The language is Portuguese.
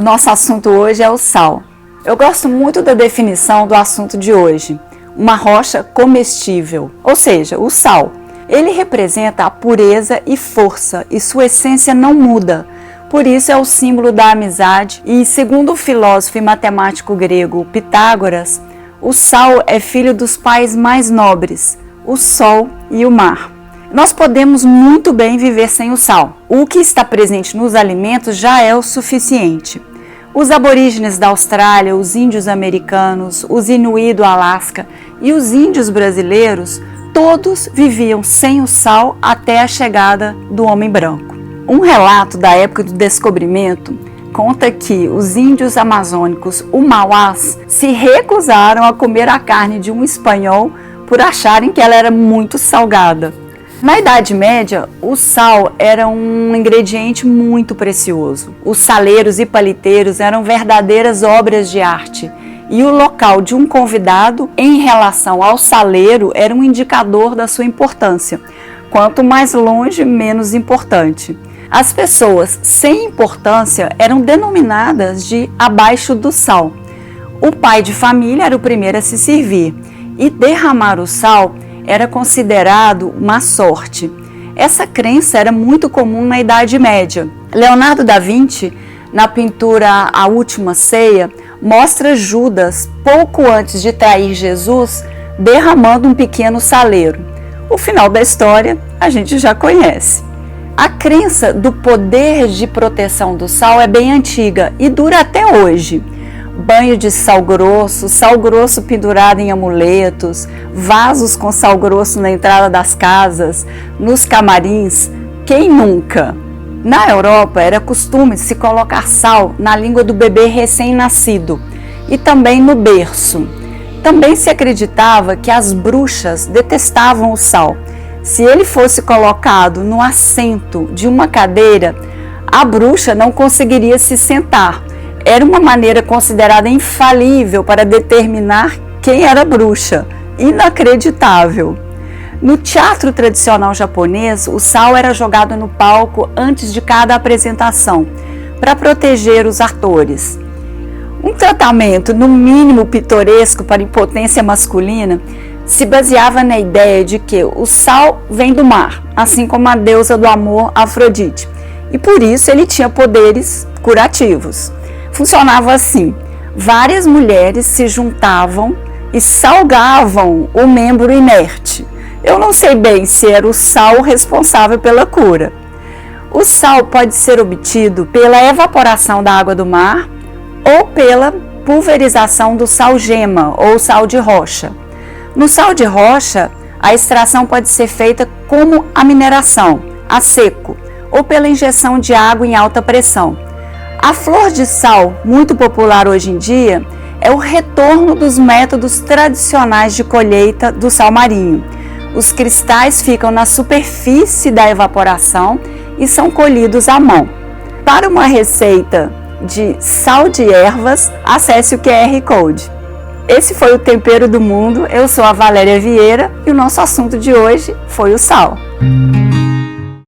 nosso assunto hoje é o sal. Eu gosto muito da definição do assunto de hoje. Uma rocha comestível, ou seja, o sal. Ele representa a pureza e força e sua essência não muda. Por isso é o símbolo da amizade e, segundo o filósofo e matemático grego Pitágoras, o sal é filho dos pais mais nobres, o sol e o mar. Nós podemos muito bem viver sem o sal. O que está presente nos alimentos já é o suficiente. Os aborígenes da Austrália, os índios americanos, os inuí do Alasca e os índios brasileiros, todos viviam sem o sal até a chegada do homem branco. Um relato da época do descobrimento conta que os índios amazônicos Umauás se recusaram a comer a carne de um espanhol por acharem que ela era muito salgada. Na Idade Média, o sal era um ingrediente muito precioso. Os saleiros e paliteiros eram verdadeiras obras de arte e o local de um convidado em relação ao saleiro era um indicador da sua importância. Quanto mais longe, menos importante. As pessoas sem importância eram denominadas de abaixo do sal. O pai de família era o primeiro a se servir e derramar o sal era considerado uma sorte. Essa crença era muito comum na Idade Média. Leonardo da Vinci, na pintura A Última Ceia, mostra Judas, pouco antes de trair Jesus, derramando um pequeno saleiro. O final da história a gente já conhece. A crença do poder de proteção do sal é bem antiga e dura até hoje. Banho de sal grosso pendurado em amuletos, vasos com sal grosso na entrada das casas, nos camarins, quem nunca? Na Europa era costume se colocar sal na língua do bebê recém-nascido e também no berço. Também se acreditava que as bruxas detestavam o sal. Se ele fosse colocado no assento de uma cadeira, a bruxa não conseguiria se sentar. Era uma maneira considerada infalível para determinar quem era bruxa. Inacreditável. No teatro tradicional japonês, o sal era jogado no palco antes de cada apresentação, para proteger os atores. Um tratamento, no mínimo pitoresco, para impotência masculina, se baseava na ideia de que o sal vem do mar, assim como a deusa do amor Afrodite, e por isso ele tinha poderes curativos. Funcionava assim: várias mulheres se juntavam e salgavam o membro inerte. Eu não sei bem se era o sal responsável pela cura. O sal pode ser obtido pela evaporação da água do mar ou pela pulverização do sal gema ou sal de rocha. No sal de rocha, a extração pode ser feita como a mineração, a seco, ou pela injeção de água em alta pressão. A flor de sal, muito popular hoje em dia, é o retorno dos métodos tradicionais de colheita do sal marinho. Os cristais ficam na superfície da evaporação e são colhidos à mão. Para uma receita de sal de ervas, acesse o QR Code. Esse foi o Tempero do Mundo. Eu sou a Valéria Vieira e o nosso assunto de hoje foi o sal.